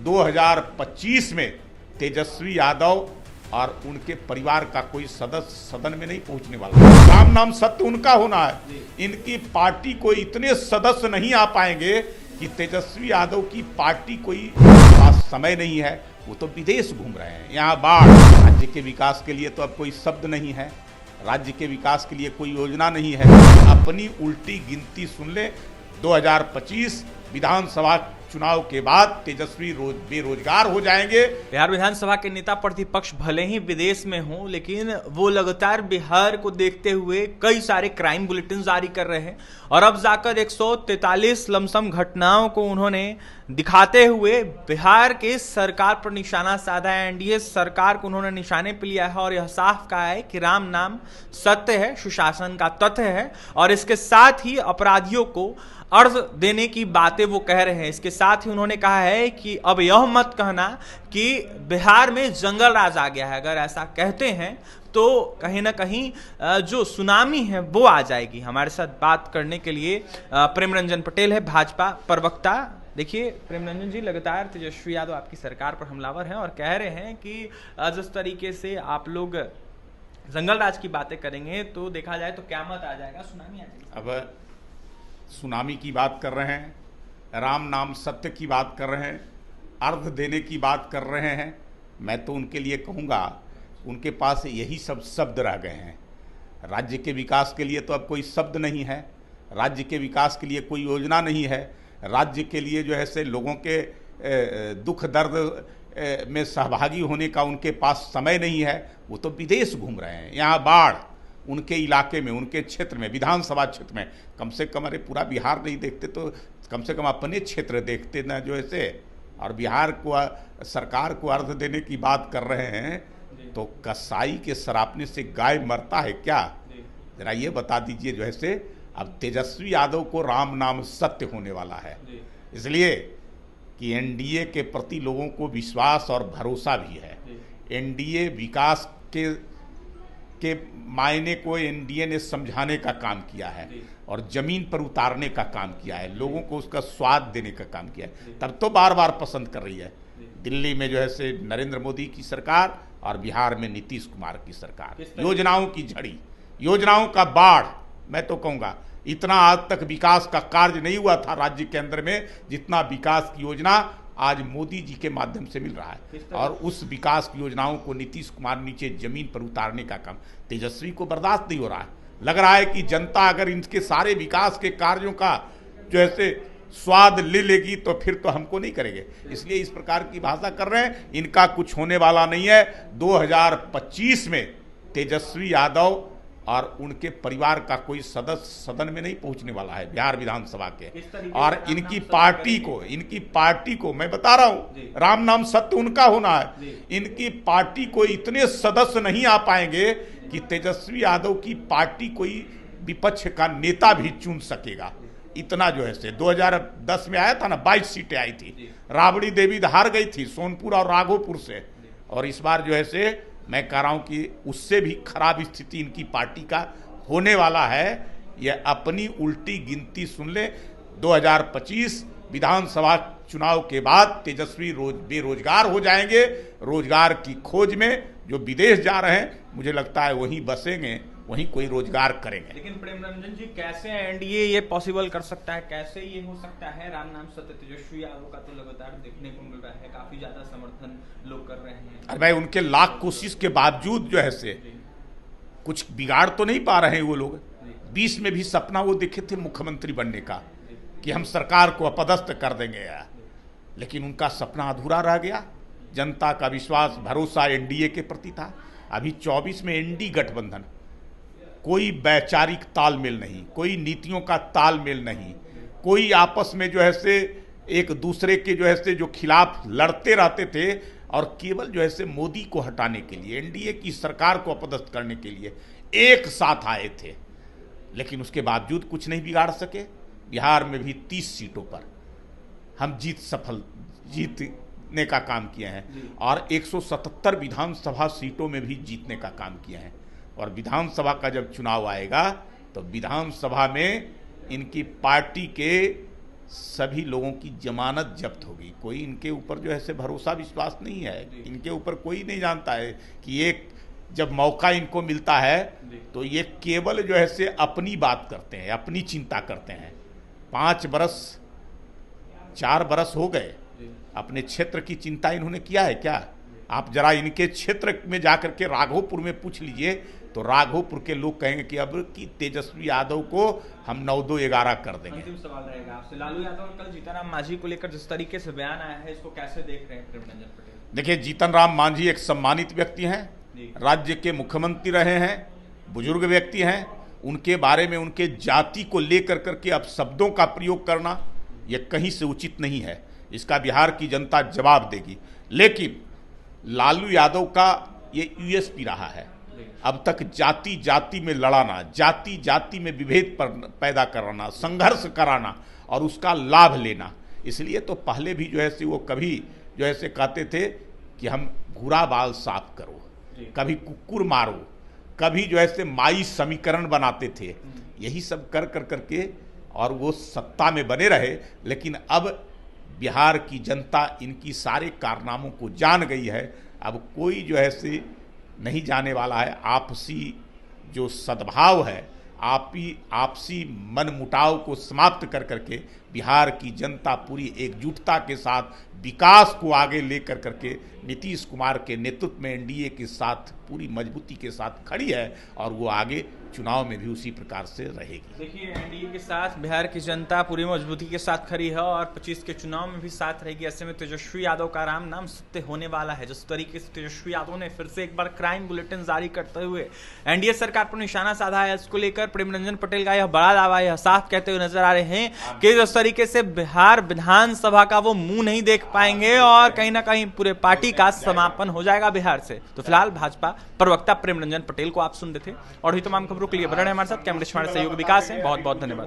2025 में तेजस्वी यादव और उनके परिवार का कोई सदस्य सदन में नहीं पहुंचने वाला। राम नाम सत्य उनका होना है। इनकी पार्टी को इतने सदस्य नहीं आ पाएंगे कि तेजस्वी यादव की पार्टी कोई पास समय नहीं है, वो तो विदेश घूम रहे हैं। यहाँ बाढ़, राज्य के विकास के लिए तो अब कोई शब्द नहीं है, राज्य के विकास के लिए कोई योजना नहीं है। अपनी उल्टी गिनती सुन ले। 2025 विधानसभा चुनाव के बाद तेजस्वी बेरोजगार हो जाएंगे। बिहार विधानसभा के नेता प्रतिपक्ष भले ही विदेश में हों, लेकिन वो लगातार बिहार को देखते हुए कई सारे क्राइम बुलेटिन जारी कर रहे हैं और अब जाकर 143 लमसम घटनाओं को उन्होंने दिखाते हुए बिहार के सरकार पर निशाना साधा है। एनडीए सरकार को उन्होंने निशाने पर लिया है और यह साफ कहा है कि राम नाम सत्य है, सुशासन का तथ्य है और इसके साथ ही अपराधियों को अर्थ देने की बातें वो कह रहे हैं। इसके साथ ही उन्होंने कहा है कि अब यह मत कहना कि बिहार में जंगल राज आ गया है। अगर ऐसा कहते हैं तो कहीं ना कहीं जो सुनामी है वो आ जाएगी। हमारे साथ बात करने के लिए प्रेम रंजन पटेल है, भाजपा प्रवक्ता। देखिए प्रेम रंजन जी, लगातार तेजस्वी यादव आपकी सरकार पर हमलावर हैं और कह रहे हैं कि जिस तरीके से आप लोग जंगल राज की बातें करेंगे तो देखा जाए तो क़यामत आ जाएगा, सुनामी आ जाएगी। अब सुनामी की बात कर रहे हैं, राम नाम सत्य की बात कर रहे हैं, अर्थ देने की बात कर रहे हैं। मैं तो उनके लिए कहूँगा उनके पास यही सब शब्द रह गए हैं। राज्य के विकास के लिए तो अब कोई शब्द नहीं है, राज्य के विकास के लिए कोई योजना नहीं है, राज्य के लिए जो है से लोगों के दुख दर्द में सहभागी होने का उनके पास समय नहीं है। वो तो विदेश घूम रहे हैं। यहाँ बाढ़ उनके इलाके में, उनके क्षेत्र में, विधानसभा क्षेत्र में, कम से कम अरे पूरा बिहार नहीं देखते तो कम से कम अपने क्षेत्र देखते ना जो ऐसे। और बिहार को सरकार को अर्थ देने की बात कर रहे हैं तो कसाई के सरापने से गाय मरता है क्या? जरा ये बता दीजिए जो ऐसे। अब तेजस्वी यादव को राम नाम सत्य होने वाला है, इसलिए कि एनडीए के प्रति लोगों को विश्वास और भरोसा भी है। एनडीए विकास के मायने को एनडीए ने समझाने का काम किया है और जमीन पर उतारने का काम किया है, लोगों को उसका स्वाद देने का काम किया है। तब तो बार बार पसंद कर रही है। दिल्ली में जो है से नरेंद्र मोदी की सरकार और बिहार में नीतीश कुमार की सरकार, योजनाओं की झड़ी, योजनाओं का बाढ़। मैं तो कहूँगा इतना आज तक विकास का कार्य नहीं हुआ था राज्य के अंदर में जितना विकास की योजना आज मोदी जी के माध्यम से मिल रहा है। और उस विकास की योजनाओं को नीतीश कुमार नीचे जमीन पर उतारने का काम तेजस्वी को बर्दाश्त नहीं हो रहा है। लग रहा है कि जनता अगर इनके सारे विकास के कार्यों का जो ऐसे स्वाद ले लेगी तो फिर तो हमको नहीं करेंगे, इसलिए इस प्रकार की भाषा कर रहे हैं। इनका कुछ होने वाला नहीं है। 2025 में तेजस्वी यादव और उनके परिवार का कोई सदस्य सदन में नहीं पहुंचने वाला है बिहार विधानसभा के। और इनकी पार्टी को मैं बता रहा हूं, राम नाम सत्य उनका होना है। इनकी पार्टी को इतने सदस्य नहीं आ पाएंगे कि तेजस्वी यादव की पार्टी कोई विपक्ष का नेता भी चुन सकेगा। इतना जो है से 2010 में आया था ना, 22 सीटें आई थी, राबड़ी देवी हार गई थी सोनपुर और राघोपुर से। और इस बार जो है से मैं कह रहा हूं कि उससे भी खराब स्थिति इनकी पार्टी का होने वाला है। यह अपनी उल्टी गिनती सुन ले। 2025 विधानसभा चुनाव के बाद तेजस्वी बेरोजगार हो जाएंगे। रोजगार की खोज में जो विदेश जा रहे हैं, मुझे लगता है वहीं बसेंगे, वहीं कोई रोजगार करेंगे। लेकिन प्रेम रंजन जी, कैसे एनडीए ये पॉसिबल कर सकता है, कैसे ये हो सकता है? राम नाम सत्य तेजस्वी यादव का तो लगातार देखने को मिल रहा है, काफी ज्यादा समर्थन लोग कर रहे हैं। अरे भाई, उनके लाख कोशिश के बावजूद जो है से कुछ बिगाड़ तो नहीं पा रहे हैं वो लोग। 20 में भी सपना वो देखे थे मुख्यमंत्री बनने का कि हम सरकार को अपदस्थ कर देंगे यार, लेकिन उनका सपना अधूरा रह गया। जनता का विश्वास भरोसा एनडीए के प्रति था। अभी 24 में एनडी गठबंधन, कोई वैचारिक तालमेल नहीं, कोई नीतियों का तालमेल नहीं, कोई आपस में जो है से एक दूसरे के जो है से जो खिलाफ लड़ते रहते थे और केवल जो है से मोदी को हटाने के लिए, एनडीए की सरकार को अपदस्थ करने के लिए एक साथ आए थे। लेकिन उसके बावजूद कुछ नहीं बिगाड़ सके। बिहार में भी 30 सीटों पर हम जीतने का काम किए हैं और 177 विधानसभा सीटों में भी जीतने का काम किए हैं। और विधानसभा का जब चुनाव आएगा तो विधानसभा में इनकी पार्टी के सभी लोगों की जमानत जब्त होगी। कोई इनके ऊपर जो है से भरोसा विश्वास नहीं है। इनके ऊपर कोई नहीं जानता है कि एक जब मौका इनको मिलता है तो ये केवल जो है से अपनी बात करते हैं, अपनी चिंता करते हैं। 4 बरस हो गए, अपने क्षेत्र की चिंता इन्होंने किया है क्या? आप जरा इनके क्षेत्र में जाकर के राघोपुर में पूछ लीजिए तो राघोपुर के लोग कहेंगे कि अब कि तेजस्वी यादव को हम 9-2-11 कर देंगे। अंतिम सवाल रहेगा आपसे, लालू यादव और कल जीतनराम मांझी को लेकर जिस तरीके से बयान आया है, इसको कैसे देख रहे हैं प्रेमरंजन पटेल? देखिए, जीतनराम मांझी एक सम्मानित व्यक्ति हैं, राज्य के मुख्यमंत्री रहे हैं, बुजुर्ग व्यक्ति हैं। उनके बारे में उनके जाति को लेकर करके अब शब्दों का प्रयोग करना यह कहीं से उचित नहीं है। इसका बिहार की जनता जवाब देगी। लेकिन लालू यादव का ये यूएसपी रहा है, अब तक जाति जाति में लड़ाना, जाति जाति में विभेद पैदा कराना, संघर्ष कराना और उसका लाभ लेना। इसलिए तो पहले भी जो है से वो कभी जो है से कहते थे कि हम भूरा बाल साफ करो, कभी कुकुर मारो, कभी जो है से माई समीकरण बनाते थे। यही सब कर कर करके और वो सत्ता में बने रहे। लेकिन अब बिहार की जनता इनकी सारे कारनामों को जान गई है। अब कोई जो है से नहीं जाने वाला है। आपसी जो सद्भाव है, आपसी मनमुटाव को समाप्त कर करके बिहार की जनता पूरी एकजुटता के साथ विकास को आगे लेकर करके नीतीश कुमार के नेतृत्व में एनडीए के साथ पूरी मजबूती के साथ खड़ी है और वो आगे चुनाव में भी उसी प्रकार से रहेगी। देखिए, एनडीए के साथ बिहार की जनता पूरी मजबूती के साथ खड़ी है और 25 के चुनाव में भी साथ रहेगी। ऐसे में तेजस्वी यादव का राम नाम सत्य होने वाला है। जिस तरीके से तेजस्वी यादव ने फिर से एक बार क्राइम बुलेटिन जारी करते हुए एनडीए सरकार पर निशाना साधा है, इसको लेकर प्रेमरंजन पटेल का यह बड़ा दावा, यह साफ कहते हुए नजर आ रहे हैं कि जिस तरीके से बिहार विधानसभा का वो मुंह नहीं देख पाएंगे और कहीं ना कहीं पूरे पार्टी का समापन हो जाएगा बिहार से। तो फिलहाल भाजपा प्रवक्ता प्रेमरंजन पटेल को आप सुन रहे थे और ही तमाम खबरों के लिए बने रहें हमारे साथ। कैमरे सहयोग विकास है। बहुत बहुत धन्यवाद।